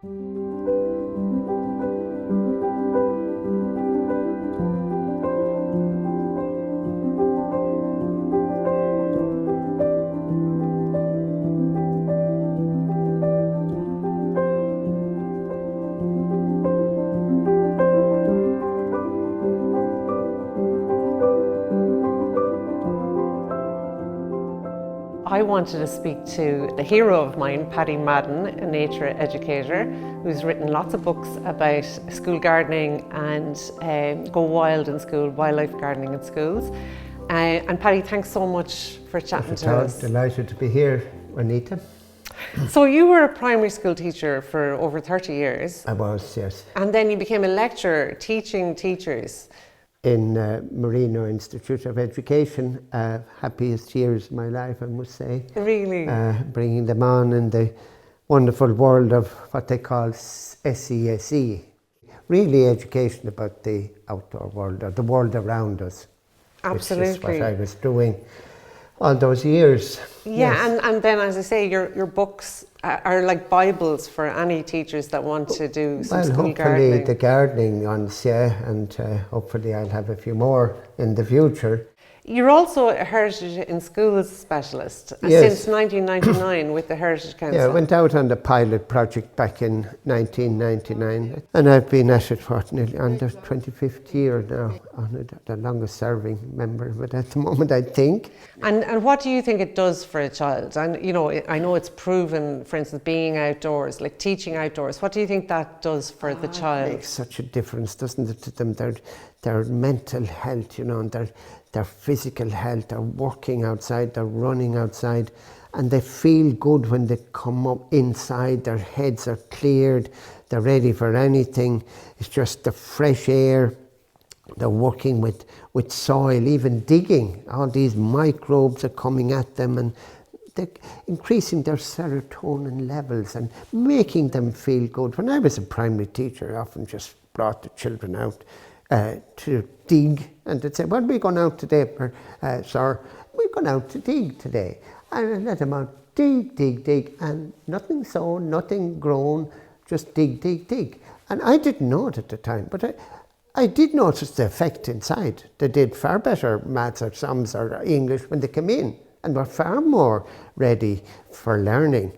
I wanted to speak to the hero of mine, Paddy Madden, a nature educator who's written lots of books about school gardening and go wild in school, wildlife gardening in schools. And Paddy, thanks so much for chatting to us. Delighted to be here, Anita. So you were a primary school teacher for over 30 years. I was, yes. And then you became a lecturer teaching teachers. In Marino Institute of Education, happiest years of my life, I must say. Really? Bringing them on in the wonderful world of what they call SESE. Really education about the outdoor world, or the world around us. Absolutely. Which is what I was doing all those years. Yeah, yes. and then, as I say, your books are like Bibles for any teachers that want to do some school gardening. Hopefully the gardening ones, yeah, and hopefully I'll have a few more in the future. You're also a Heritage in Schools specialist Yes. since 1999 with the Heritage Council. Yeah, I went out on the pilot project back in 1999, and I've been at it for nearly on the 25th year now, the longest serving member of it at the moment, I think. And what do you think it does for a child? And you know, I know it's proven, for instance, being outdoors, like teaching outdoors. What do you think that does for the child? It makes such a difference, doesn't it, to them? Their mental health, you know, and their physical health, they're working outside, they're running outside, and they feel good when they come up inside, their heads are cleared, they're ready for anything. It's just the fresh air, they're working with soil, even digging. All these microbes are coming at them, and they're increasing their serotonin levels and making them feel good. When I was a primary teacher, I often just brought the children out to dig, and they'd say, "Well, we're going out today, sir. We're going out to dig today." And I let them out, dig, and nothing sown, nothing grown, just dig. And I didn't know it at the time, but I did notice the effect inside. They did far better maths or sums or English when they came in, and were far more ready for learning.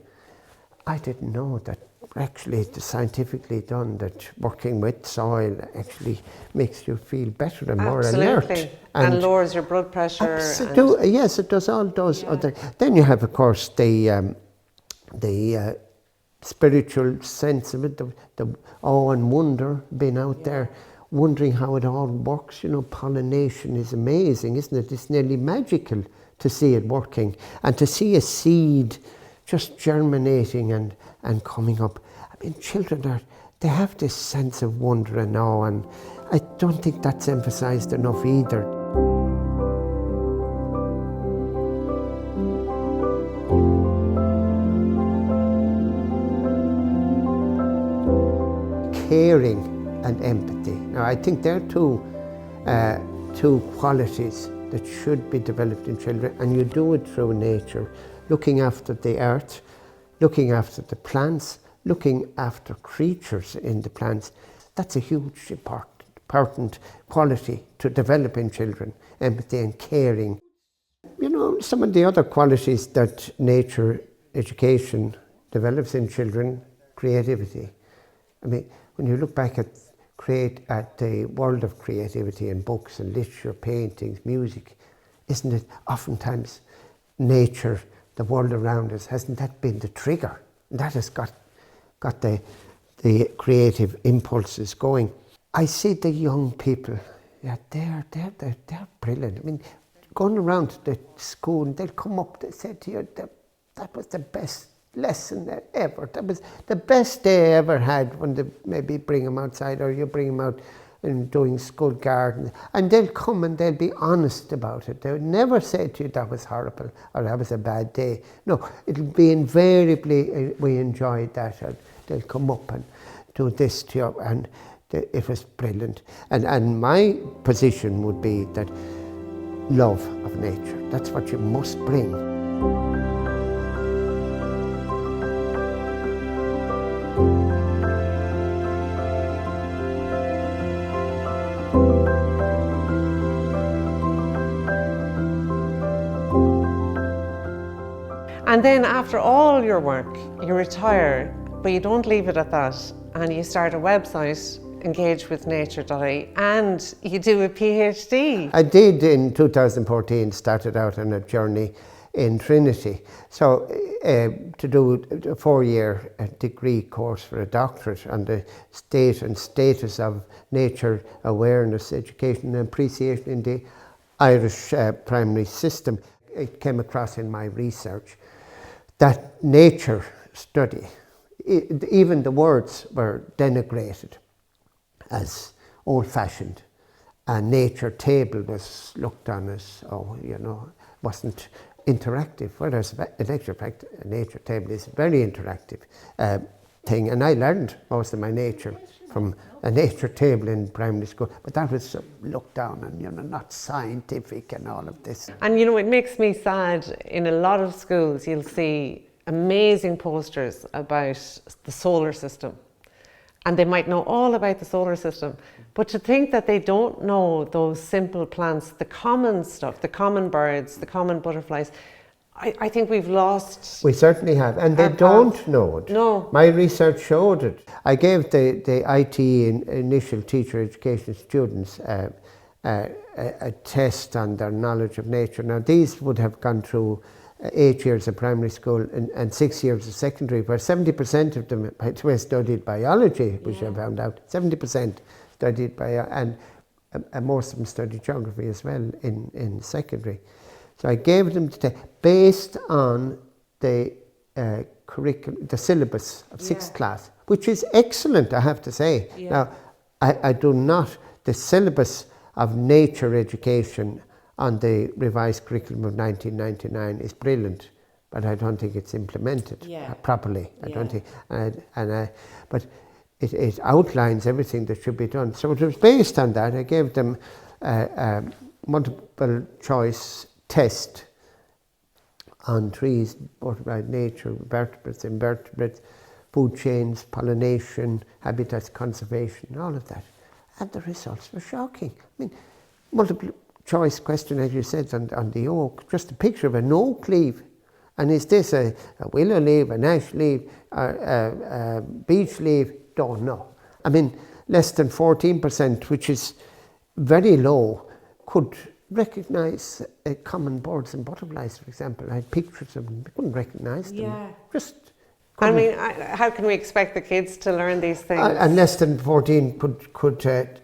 I didn't know that actually it's scientifically done that working with soil actually makes you feel better and more alert. And lowers your blood pressure. Yes, it does all those other. Then you have, of course, the spiritual sense of it, the awe and wonder, being out there, wondering how it all works. You know, pollination is amazing, isn't it? It's nearly magical to see it working, and to see a seed just germinating and coming up. I mean, children they have this sense of wonder and awe, and I don't think that's emphasised enough either. Caring and empathy. Now, I think they're two qualities that should be developed in children, and you do it through nature, looking after the earth, looking after the plants, looking after creatures in the plants. That's a huge important quality to develop in children, empathy and caring. You know, some of the other qualities that nature education develops in children, creativity. I mean, when you look back at the world of creativity in books and literature, paintings, music, isn't it oftentimes nature, the world around us, hasn't that been the trigger? That has got the creative impulses going. I see the young people, yeah, they're brilliant. I mean, going around to the school, they'll come up, they say to you, that was the best lesson ever. That was the best day I ever had, when they maybe bring them outside, or you bring them out and doing school garden, and they'll come and they'll be honest about it. They'll never say to you that was horrible or that was a bad day. No, it'll be invariably we enjoyed that, or they'll come up and do this to you, and it was brilliant. And my position would be that love of nature, that's what you must bring. And then after all your work, you retire, but you don't leave it at that, and you start a website, engagewithnature.ie, and you do a PhD. I did in 2014, started out on a journey in Trinity. So to do a 4-year degree course for a doctorate on the state and status of nature awareness, education and appreciation in the Irish primary system. It came across in my research that nature study, even the words were denigrated as old-fashioned. A nature table was looked on as, wasn't interactive. Whereas in actual fact, a nature table is a very interactive thing. And I learned most of my nature from a nature table in primary school, but that was looked down on, not scientific and all of this. And it makes me sad, in a lot of schools you'll see amazing posters about the solar system. And they might know all about the solar system, but to think that they don't know those simple plants, the common stuff, the common birds, the common butterflies, I think we've lost. We certainly have, and they don't know it. No. My research showed it. I gave the IT initial teacher education students a test on their knowledge of nature. Now these would have gone through 8 years of primary school and 6 years of secondary, where 70% of them had studied biology, which I found out. 70% studied biology, and most of them studied geography as well in secondary. So I gave them the test based on the curriculum, the syllabus of 6th class, which is excellent, I have to say. Yeah. Now, I do not, the syllabus of nature education on the revised curriculum of 1999 is brilliant, but I don't think it's implemented properly. I don't think, but it outlines everything that should be done. So it was based on that. I gave them a multiple choice test on trees, butterflies, nature, vertebrates, invertebrates, food chains, pollination, habitats, conservation, all of that. And the results were shocking. I mean, multiple choice question, as you said, on the oak, just a picture of an oak leaf. And is this a willow leaf, an ash leaf, a beech leaf? Don't know. I mean, less than 14%, which is very low, could recognize common birds and butterflies, for example. I had pictures of them, they couldn't recognize them. Yeah. Just I mean, how can we expect the kids to learn these things? And less than 14 could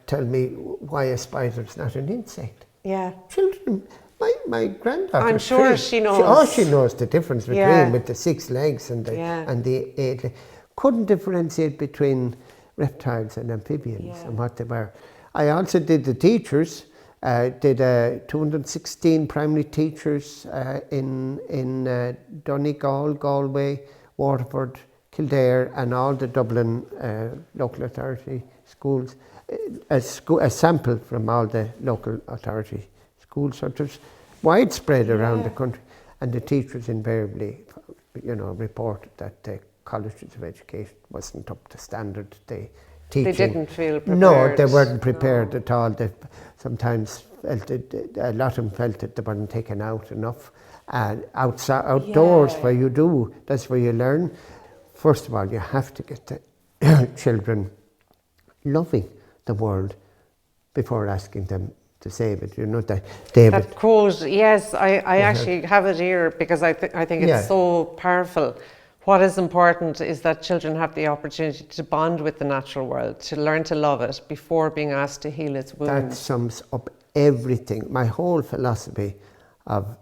tell me why a spider is not an insect. Yeah. Children, my granddaughter. I'm sure she knows. She knows the difference between with the 6 legs and the 8 legs. Couldn't differentiate between reptiles and amphibians and what they were. I also did the teachers. Did 216 primary teachers in Donegal, Galway, Waterford, Kildare, and all the Dublin local authority schools. A sample from all the local authority schools. So it was widespread around the country, and the teachers invariably, reported that the colleges of education wasn't up to standard. They didn't feel prepared. No, they weren't prepared at all. They sometimes felt a lot of them felt that they weren't taken out enough. Outdoors, where you do, that's where you learn. First of all, you have to get the children loving the world before asking them to save it. That David. That quote, yes, I actually have it here because I think it's so powerful. What is important is that children have the opportunity to bond with the natural world, to learn to love it before being asked to heal its wounds. That sums up everything, my whole philosophy of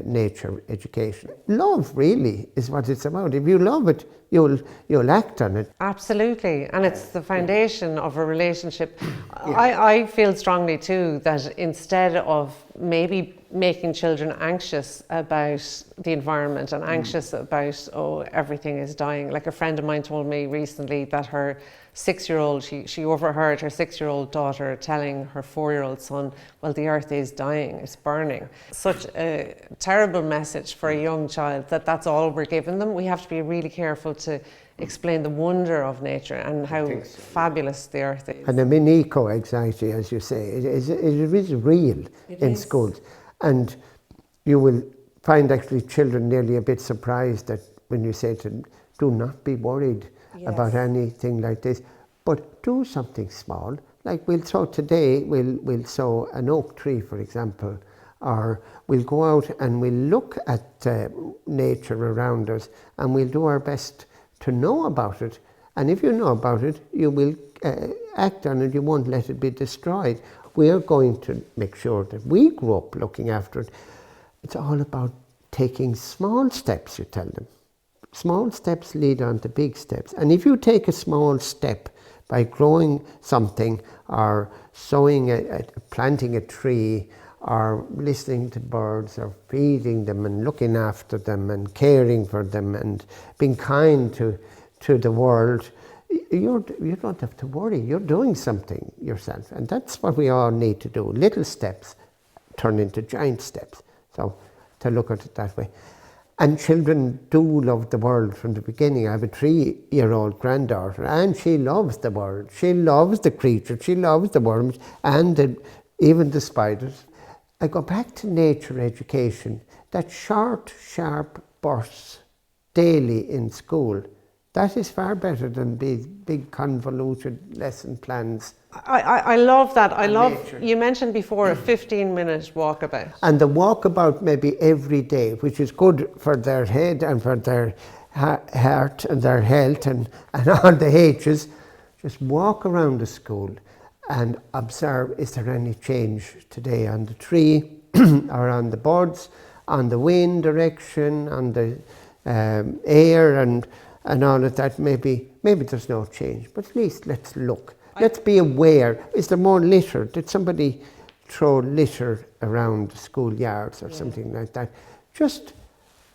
nature education. Love really is what it's about. If you love it, you'll act on it. Absolutely, and it's the foundation of a relationship. I feel strongly too that instead of maybe making children anxious about the environment and anxious about, everything is dying. Like a friend of mine told me recently that her 6-year-old, she overheard her 6-year-old daughter telling her 4-year-old son, well, the earth is dying, it's burning. Such a terrible message for a young child that's all we're giving them. We have to be really careful to explain the wonder of nature and how fabulous the earth is. And I mean, eco-anxiety, as you say, it is real in schools. And you will find actually children nearly a bit surprised that when you say to them, do not be worried about anything like this, but do something small. Like we'll sow an oak tree, for example, or we'll go out and we'll look at nature around us and we'll do our best to know about it. And if you know about it, you will act on it, you won't let it be destroyed. We are going to make sure that we grow up looking after it. It's all about taking small steps, you tell them. Small steps lead on to big steps. And if you take a small step by growing something or planting a tree or listening to birds or feeding them and looking after them and caring for them and being kind to the world, you don't have to worry. You're doing something yourself. And that's what we all need to do. Little steps turn into giant steps. So to look at it that way. And children do love the world from the beginning. I have a 3-year-old granddaughter and she loves the world. She loves the creatures, she loves the worms and even the spiders. I go back to nature education, that short, sharp bursts daily in school. That is far better than big convoluted lesson plans. I love that. Nature. You mentioned before a 15-minute walkabout. And the walkabout maybe every day, which is good for their head and for their heart and their health and all the H's. Just walk around the school and observe, is there any change today on the tree or on the birds, on the wind direction, on the air and all of that. Maybe there's no change, but at least let's look. Let's be aware. Is there more litter? Did somebody throw litter around the schoolyards or something like that? Just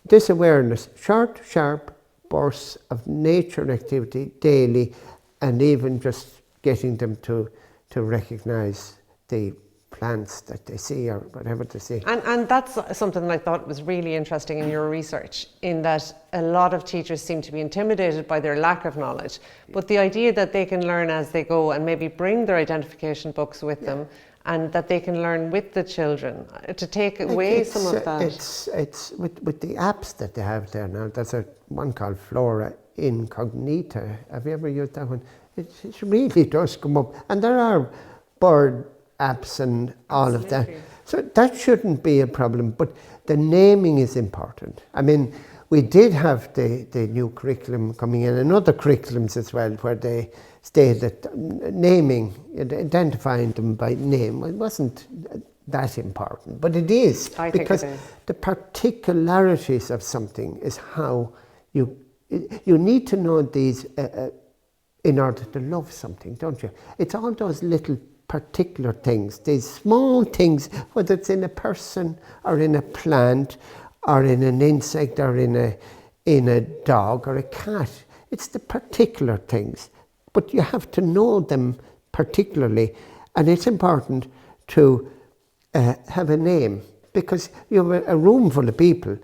this awareness, short, sharp bursts of nature activity daily, and even just getting them to recognise the plants that they see or whatever they see. And that's something I thought was really interesting in your research, in that a lot of teachers seem to be intimidated by their lack of knowledge, but the idea that they can learn as they go and maybe bring their identification books with them, and that they can learn with the children to take away some of that. It's with the apps that they have there now. There's one called Flora Incognita. Have you ever used that one? It really does come up, and there are bird apps and all of that. So that shouldn't be a problem, but the naming is important. I mean, we did have the new curriculum coming in, and other curriculums as well, where they stated that naming, identifying them by name, it wasn't that important, but it is, because the particularities of something is how you need to know these in order to love something, don't you? It's all those little particular things, these small things, whether it's in a person or in a plant or in an insect or in a dog or a cat. It's the particular things, but you have to know them particularly, and it's important to have a name, because you have a room full of people,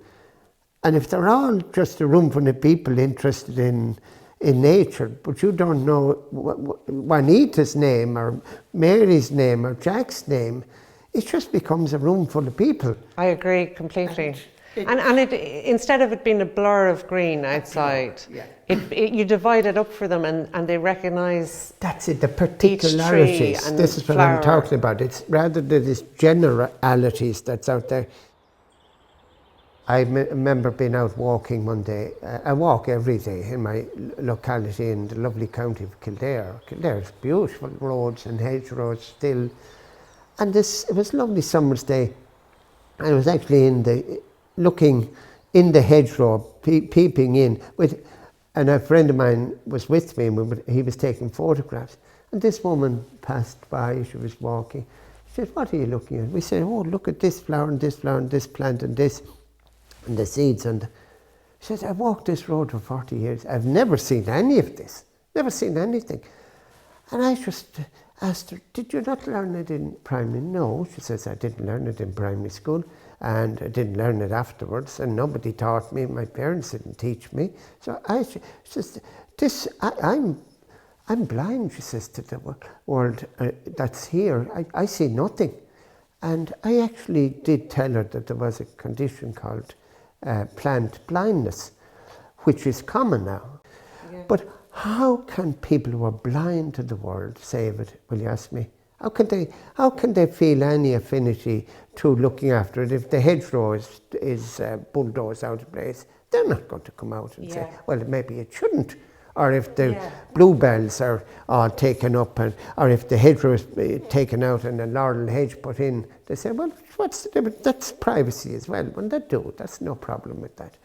and if they're all just a room full of people interested in nature, but you don't know Juanita's name or Mary's name or Jack's name, it just becomes a room full of people. I agree completely. And it, instead of it being a blur of green outside, you divide it up for them, and they recognise. That's it, the particularities. This is what I'm talking about. It's rather than these generalities that's out there. I remember being out walking one day. I walk every day in my locality in the lovely county of Kildare. Kildare's beautiful roads and hedgerows still. And it was a lovely summer's day. I was actually looking in the hedgerow, peeping in, and a friend of mine was with me, and he was taking photographs. And this woman passed by, she was walking. She said, "What are you looking at?" We said, "Oh, look at this flower and this flower and this plant and this, and the seeds." And she says, "I've walked this road for 40 years. I've never seen any of this, never seen anything." And I just asked her, "Did you not learn it in primary?" "No," she says, "I didn't learn it in primary school, and I didn't learn it afterwards, and nobody taught me. My parents didn't teach me." So she says, I'm blind," she says, "to the world that's here. I see nothing." And I actually did tell her that there was a condition called plant blindness, which is common now. Yeah. But how can people who are blind to the world save it, will you ask me? How can they feel any affinity to looking after it if the hedgerow is bulldozed out of place? They're not going to come out and say, well, maybe it shouldn't. Or if the bluebells are taken up, or if the hedgerow is taken out and a laurel hedge put in, they say, well, what's the difference? That's privacy as well. When they do, that's no problem with that.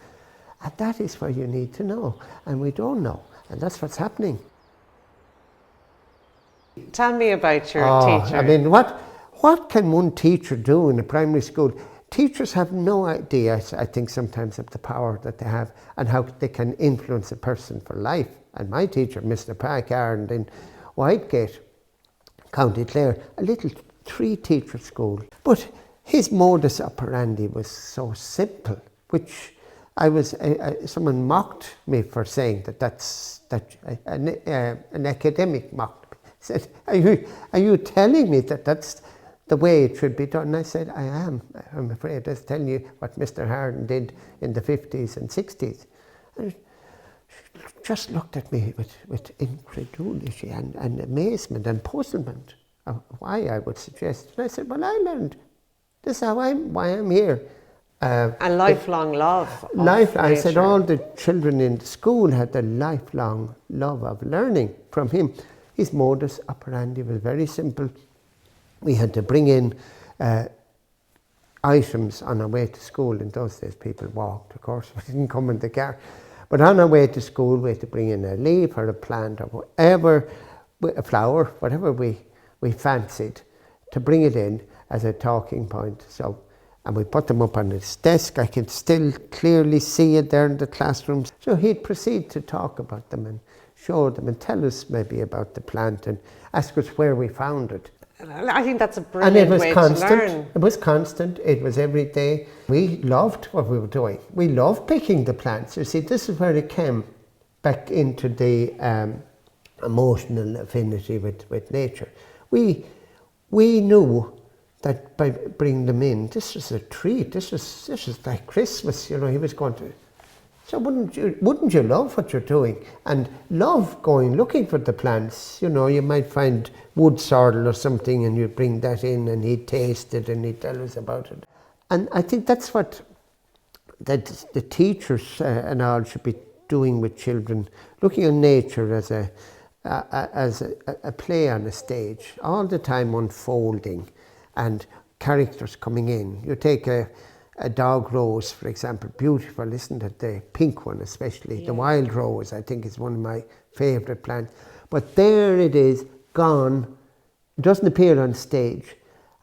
And that is what you need to know, and we don't know, and that's what's happening. Tell me about your teacher. I mean, what can one teacher do in a primary school? Teachers have no idea, I think, sometimes of the power that they have and how they can influence a person for life. And my teacher, Mr. Packard in Whitegate, County Clare, a little 3-teacher school. But his modus operandi was so simple, which someone mocked me for saying an academic mocked me. Said, are you telling me that that's the way it should be done? And I said, I am. I'm afraid that's telling you what Mr. Harden did in the 50s and 60s. And she just looked at me with incredulity and amazement and puzzlement of why I would suggest. And I said, well, I learned. This is why I'm here. A lifelong love. I said all the children in the school had a lifelong love of learning from him. His modus operandi was very simple. We had to bring in items on our way to school. In those days, people walked, of course. We didn't come in the car. But on our way to school, we had to bring in a leaf or a plant or whatever, a flower, whatever we fancied, to bring it in as a talking point. And we put them up on his desk. I can still clearly see it there in the classrooms. So he'd proceed to talk about them and show them and tell us maybe about the plant and ask us where we found it. I think that's a brilliant way to learn. It was constant. It was every day. We loved what we were doing. We loved picking the plants. You see, this is where it came back into the emotional affinity with nature. We knew that by bringing them in, this was a treat. This was like Christmas. You know, he was going to. So wouldn't you love what you're doing and love going looking for the plants? You know, you might find wood sorrel or something and you bring that in and he'd taste it and he'd tell us about it. And I think that's what the teachers and all should be doing with children, looking at nature as a play on a stage, all the time unfolding and characters coming in. You take a dog rose, for example, beautiful, isn't it? The pink one especially. The wild rose, I think, is one of my favourite plants. But there it is, gone. It doesn't appear on stage.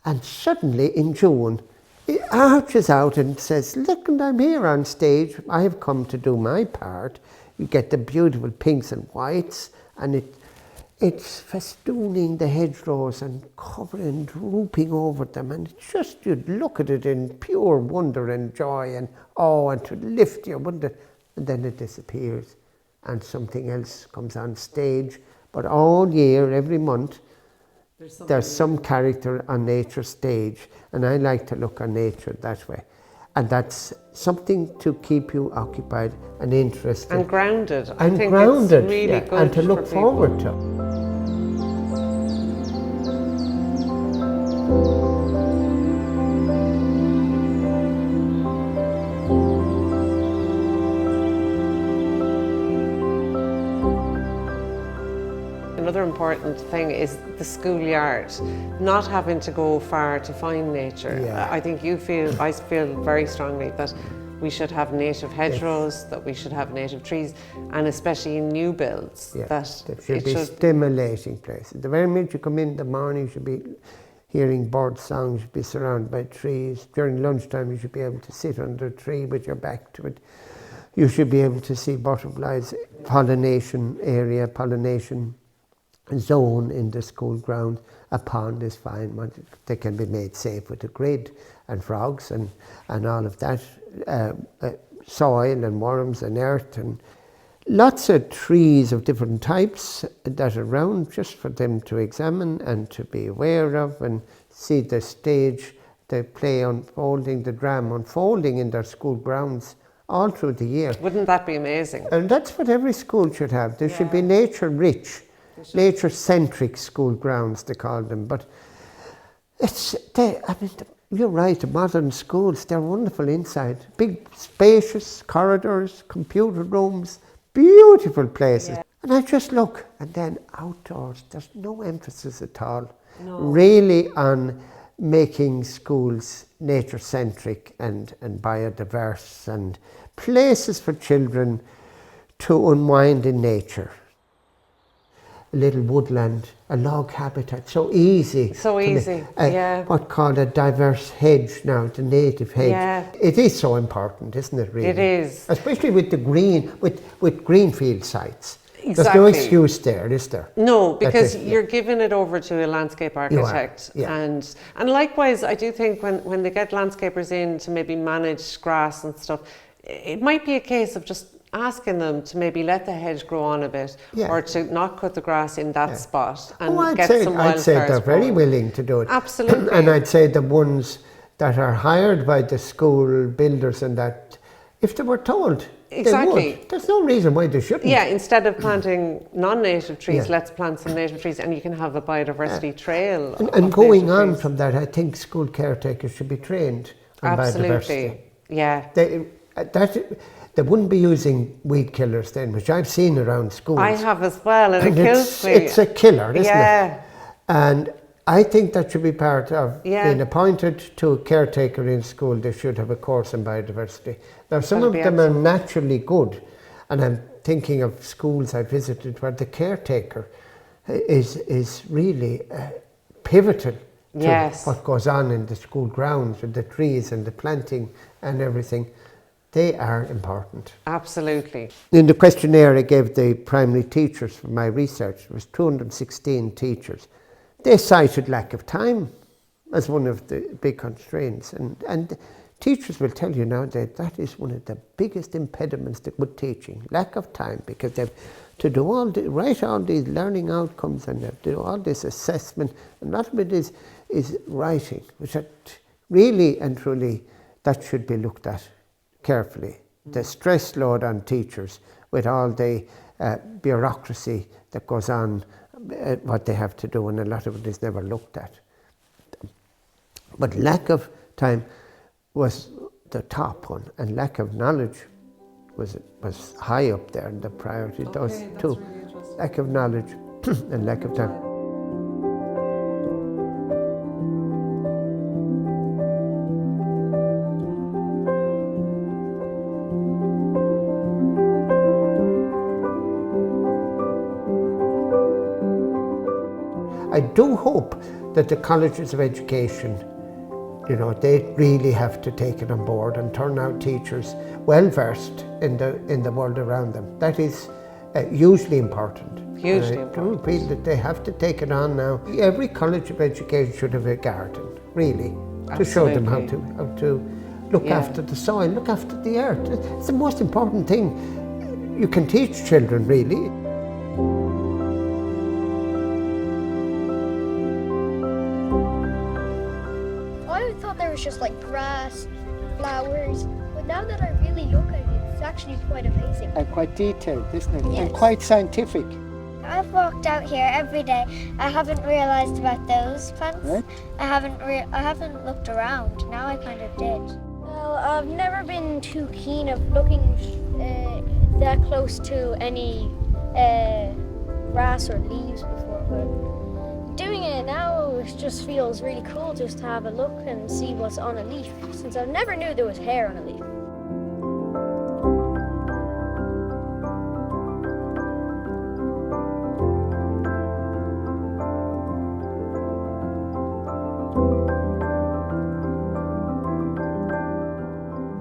And suddenly in June, it arches out and says, look, and I'm here on stage. I have come to do my part. You get the beautiful pinks and whites, and it's festooning the hedgerows and covering, drooping over them, and it's just, you'd look at it in pure wonder and joy and awe, and to lift you, wouldn't it? And then it disappears and something else comes on stage. But all year, every month, there's some character on nature's stage, and I like to look on nature that way. And that's something to keep you occupied and interested. And grounded. And I think grounded, it's really good and to look for forward to. Another important thing is the schoolyard, not having to go far to find nature. Yeah. I think I feel very strongly that we should have native hedgerows, that we should have native trees, and especially in new builds. Yeah, that should be stimulating places. The very minute you come in the morning, you should be hearing bird songs, you should be surrounded by trees. During lunchtime, you should be able to sit under a tree with your back to it. You should be able to see butterflies, pollination area, pollination zone in the school ground. A pond is fine. They can be made safe with a grid, and frogs and all of that, soil and worms and earth, and lots of trees of different types that are around, just for them to examine and to be aware of and see the stage the play unfolding, the drama unfolding in their school grounds all through the year. Wouldn't that be amazing? And that's what every school should have. There should be nature-rich, nature-centric school grounds, they call them. But you're right, the modern schools, they're wonderful inside. Big, spacious corridors, computer rooms, beautiful places. Yeah. And I just look, and then outdoors, there's no emphasis at all really on making schools nature-centric and biodiverse and places for children to unwind in nature. A little woodland, a log habitat, so easy. So easy, What's called a diverse hedge now, the native hedge. Yeah. It is so important, isn't it, really? It is. Especially with the with greenfield sites. Exactly. There's no excuse there, is there? No, because you're giving it over to a landscape architect. And likewise, I do think when they get landscapers in to maybe manage grass and stuff, it might be a case of just asking them to maybe let the hedge grow on a bit or to not cut the grass in that spot and get some wildflowers. I'd say they're very willing to do it. Absolutely. And I'd say the ones that are hired by the school builders and that, if they were told, exactly. They would. There's no reason why they shouldn't. Yeah, instead of planting non-native trees, let's plant some native trees, and you can have a biodiversity trail. And going on from that, I think school caretakers should be trained on biodiversity. Yeah. They wouldn't be using weed killers then, which I've seen around schools. I have as well, and it kills me. It's a killer, isn't it? Yeah. And I think that should be part of being appointed to a caretaker in school. They should have a course in biodiversity. Now, some of them are naturally good, and I'm thinking of schools I visited where the caretaker is really pivotal to what goes on in the school grounds with the trees and the planting and everything. They are important. Absolutely. In the questionnaire I gave the primary teachers for my research, there was 216 teachers. They cited lack of time as one of the big constraints. And teachers will tell you now that is one of the biggest impediments to good teaching, lack of time, because they have to do write all these learning outcomes and they have to do all this assessment. And a lot of it is writing, which really and truly that should be looked at carefully. The stress load on teachers with all the bureaucracy that goes on, what they have to do, and a lot of it is never looked at. But lack of time was the top one, and lack of knowledge was high up there in the priority. Those two, really lack of knowledge and lack of time. I do hope that the colleges of education, they really have to take it on board and turn out teachers well versed in the world around them. That is hugely important. Hugely important. I do feel that they have to take it on now. Every college of education should have a garden, really, to show them how to look after the soil, look after the earth. It's the most important thing you can teach children, really. Just like grass, flowers, but now that I really look at it, it's actually quite amazing. And quite detailed, isn't it? Yes. And quite scientific. I've walked out here every day. I haven't realised about those plants. Right. I haven't looked around. Now I kind of did. Well, I've never been too keen of looking that close to any grass or leaves before, but doing it now just feels really cool just to have a look and see what's on a leaf, since I never knew there was hair on a leaf.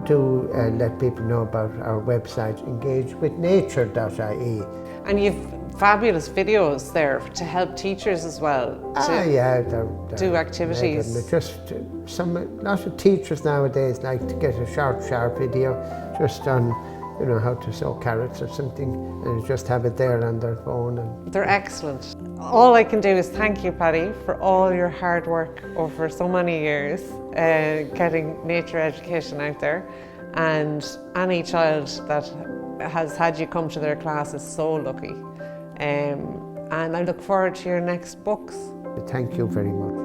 To let people know about our website, engagewithnature.ie. And you've fabulous videos there to help teachers as well to do activities. A lot of teachers nowadays like to get a sharp video just on how to sow carrots or something, and just have it there on their phone. They're excellent. All I can do is thank you, Paddy, for all your hard work over so many years getting nature education out there, and any child that has had you come to their class is so lucky. And I look forward to your next books. Thank you very much.